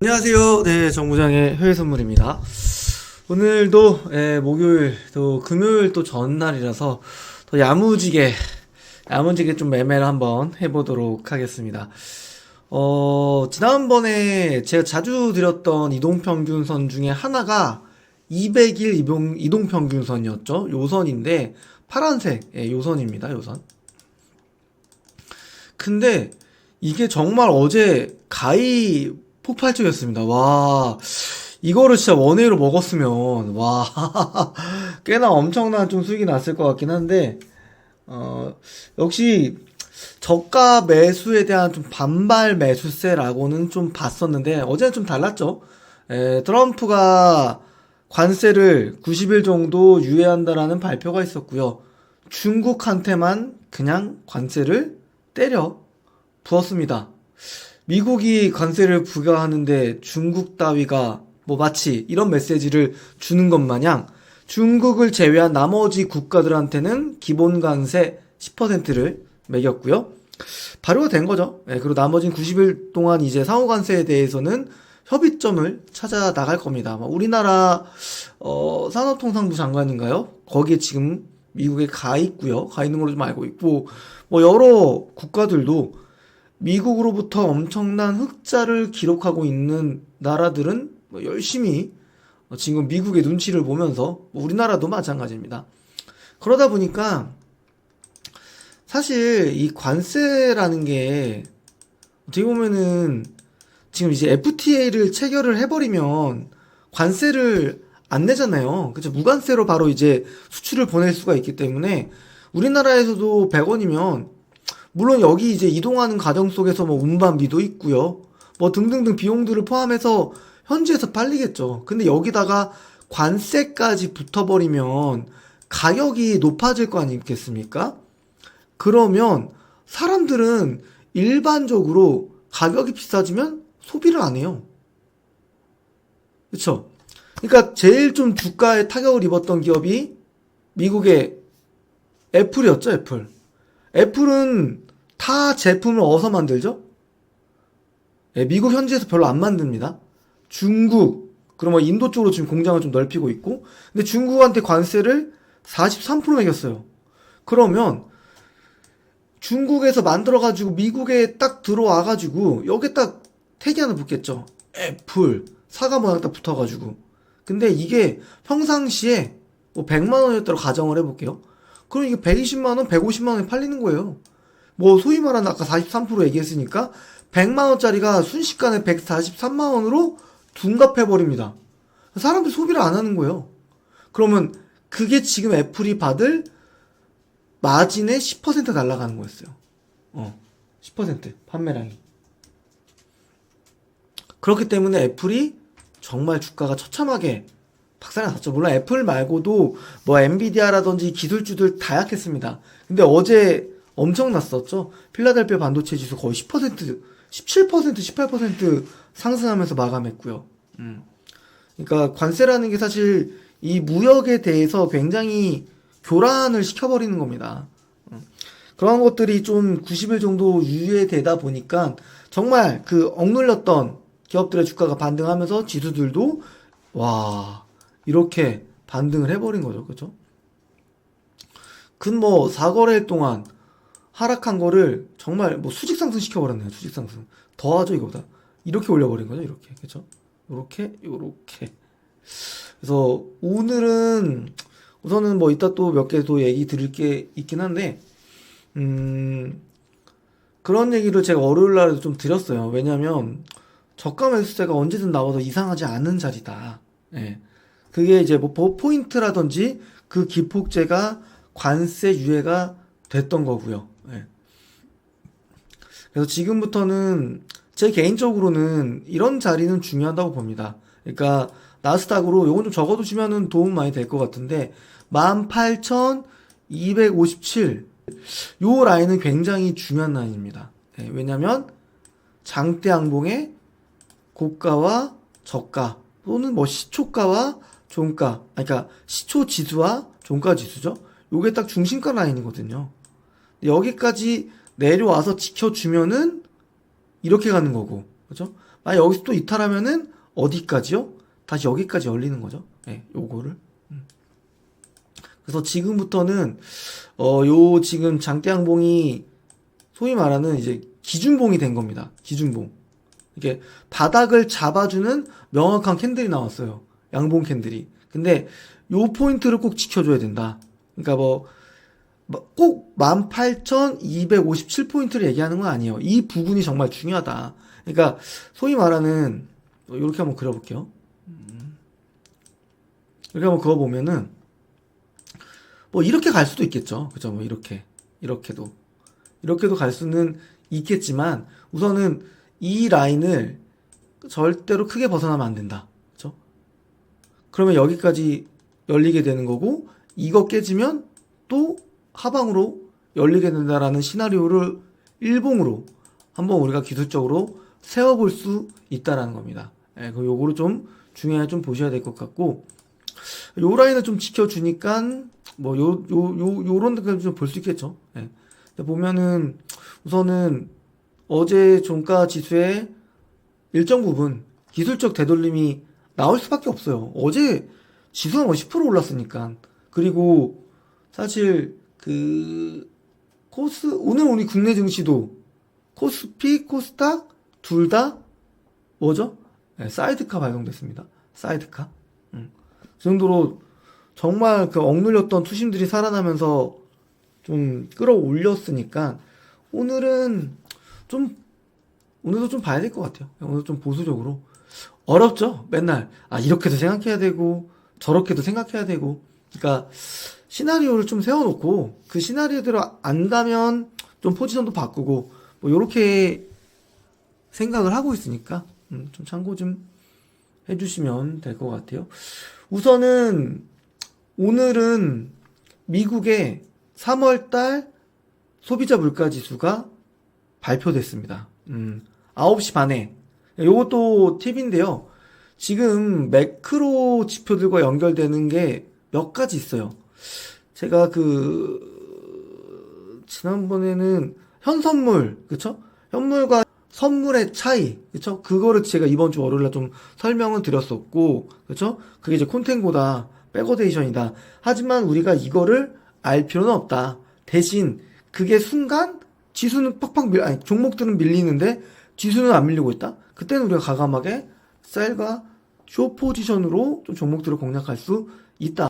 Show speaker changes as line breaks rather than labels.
안녕하세요. 네, 정부장의 해외 선물입니다. 오늘도 목요일 또 금요일 또 전날이라서 더 야무지게 좀 매매를 한번 해보도록 하겠습니다. 지난번에 제가 자주 드렸던 이동평균선 중에 하나가 200일 이동평균선이었죠. 요선인데 파란색 요선입니다. 요선. 근데 이게 정말 어제 가히 폭발적이었습니다. 와, 이거를 진짜 원웨이로 먹었으면, 와, 꽤나 엄청난 좀 수익이 났을 것 같긴 한데, 역시 저가 매수에 대한 좀 반발 매수세라고는 좀 봤었는데, 어제는 좀 달랐죠. 트럼프가 관세를 90일 정도 유예한다라는 발표가 있었고요. 중국한테만 그냥 관세를 때려 부었습니다. 미국이 관세를 부과하는데 중국 따위가 뭐 마치 이런 메시지를 주는 것 마냥 중국을 제외한 나머지 국가들한테는 기본 관세 10%를 매겼고요. 발효가 된 거죠. 그리고 나머지는 90일 동안 이제 상호 관세에 대해서는 협의점을 찾아 나갈 겁니다. 우리나라 산업통상부 장관인가요? 거기에 지금 미국에 가 있고요. 가 있는 걸로 좀 알고 있고, 뭐 여러 국가들도 미국으로부터 엄청난 흑자를 기록하고 있는 나라들은 열심히 지금 미국의 눈치를 보면서 우리나라도 마찬가지입니다. 그러다 보니까 사실 이 관세라는 게 어떻게 보면은 지금 이제 FTA를 체결을 해버리면 관세를 안 내잖아요. 그죠? 무관세로 바로 이제 수출을 보낼 수가 있기 때문에 우리나라에서도 100원이면 물론 여기 이제 이동하는 과정 속에서 뭐 운반비도 있고요. 뭐 등등등 비용들을 포함해서 현지에서 팔리겠죠. 근데 여기다가 관세까지 붙어버리면 가격이 높아질 거 아니겠습니까? 그러면 사람들은 일반적으로 가격이 비싸지면 소비를 안 해요. 그쵸? 그러니까 제일 좀 주가에 타격을 입었던 기업이 미국의 애플이었죠, 애플. 애플은 타 제품을 어디서 만들죠? 미국 현지에서 별로 안 만듭니다. 중국, 그러면 인도 쪽으로 지금 공장을 좀 넓히고 있고, 근데 중국한테 관세를 43% 매겼어요. 그러면 중국에서 만들어가지고 미국에 딱 들어와가지고 여기에 딱 태기 하나 붙겠죠. 애플, 사과 모양 딱 붙어가지고. 근데 이게 평상시에 뭐 100만 원이었다고 가정을 해볼게요. 그럼 이게 120만 원, 150만 원에 팔리는 거예요. 뭐 소위 말하는 아까 43% 얘기했으니까 100만 원짜리가 순식간에 143만 원으로 둔갑해 버립니다. 사람들이 소비를 안 하는 거예요. 그러면 그게 지금 애플이 받을 마진의 10% 날아가는 거였어요. 10% 판매량이. 그렇기 때문에 애플이 정말 주가가 처참하게 박살이 났죠. 물론 애플 말고도 뭐 엔비디아라든지 기술주들 다 약했습니다. 근데 어제 엄청났었죠. 필라델피아 반도체 지수 거의 10%, 17%, 18% 상승하면서 마감했고요. 그러니까 관세라는 게 사실 이 무역에 대해서 굉장히 교란을 시켜버리는 겁니다. 그런 것들이 좀 90일 정도 유예되다 보니까 정말 그 억눌렸던 기업들의 주가가 반등하면서 지수들도 와 이렇게 반등을 해버린 거죠. 그죠? 근 뭐 4거래일 동안 하락한 거를 정말 뭐 수직 상승 시켜버렸네요. 수직 상승. 더하죠 이거보다. 이렇게 올려버린 거죠. 이렇게. 그죠? 요렇게. 그래서 오늘은 우선은 뭐 이따 또 몇 개 또 얘기 드릴 게 있긴 한데 그런 얘기를 제가 월요일 날에도 좀 드렸어요. 왜냐면 저가 매수세가 언제든 나와도 이상하지 않은 자리다. 예. 그게 이제 뭐 포인트라든지 그 기폭제가 관세 유예가 됐던 거고요. 예. 그래서 지금부터는 제 개인적으로는 이런 자리는 중요하다고 봅니다. 그러니까 나스닥으로 요건 좀 적어두시면은 도움 많이 될 것 같은데 18,257 요 라인은 굉장히 중요한 라인입니다. 예, 왜냐면 장대 양봉의 고가와 저가 또는 뭐 시초가와 종가, 그러니까 시초 지수와 종가 지수죠. 요게 딱 중심가 라인이거든요. 여기까지 내려와서 지켜주면은 이렇게 가는 거고 그죠? 만약 여기서 또 이탈하면은 어디까지요? 다시 여기까지 열리는 거죠. 예, 요거를. 그래서 지금부터는 요 지금 장대양봉이 소위 말하는 이제 기준봉이 된 겁니다. 기준봉. 이게 바닥을 잡아주는 명확한 캔들이 나왔어요. 양봉 캔들이. 근데 요 포인트를 꼭 지켜줘야 된다. 그러니까 꼭 18,257포인트를 얘기하는 건 아니에요. 이 부분이 정말 중요하다. 그러니까 소위 말하는 이렇게 한번 그려볼게요. 이렇게 한번 그어보면은 이렇게 갈 수도 있겠죠. 그죠? 이렇게도 갈 수는 있겠지만 우선은 이 라인을 절대로 크게 벗어나면 안 된다. 그죠? 그러면 여기까지 열리게 되는 거고 이거 깨지면 또 하방으로 열리게 된다라는 시나리오를 일봉으로 한번 우리가 기술적으로 세워볼 수 있다라는 겁니다. 예, 요거를 좀 중요하게 좀 보셔야 될 것 같고 요 라인을 좀 지켜주니까 요런 데까지 좀 볼 수 있겠죠. 예. 보면은 우선은 어제 종가 지수의 일정 부분 기술적 되돌림이 나올 수밖에 없어요. 어제 지수가 10% 올랐으니까. 그리고 사실 오늘 우리 국내 증시도 코스피, 코스닥 둘 다 뭐죠? 네, 사이드카 발동됐습니다. 사이드카. 그 정도로 정말 억눌렸던 투심들이 살아나면서 좀 끌어올렸으니까 오늘도 좀 봐야 될 것 같아요. 오늘 좀 보수적으로. 어렵죠? 맨날 이렇게도 생각해야 되고 저렇게도 생각해야 되고. 그러니까 시나리오를 좀 세워놓고 그 시나리오대로 안 가면 좀 포지션도 바꾸고 요렇게 생각을 하고 있으니까 좀 참고 좀 해주시면 될 것 같아요. 우선은 오늘은 미국의 3월달 소비자 물가지수가 발표됐습니다. 9시 반에. 요것도 팁인데요. 지금 매크로 지표들과 연결되는 게 몇 가지 있어요. 제가 지난번에는 현선물, 그쵸? 현물과 선물의 차이, 그쵸? 그거를 제가 이번 주 월요일날 좀 설명을 드렸었고, 그쵸? 그게 이제 콘텐고다, 백어데이션이다. 하지만 우리가 이거를 알 필요는 없다. 대신 그게 순간 지수는 종목들은 밀리는데 지수는 안 밀리고 있다. 그때는 우리가 과감하게 셀과 쇼 포지션으로 좀 종목들을 공략할 수 있다.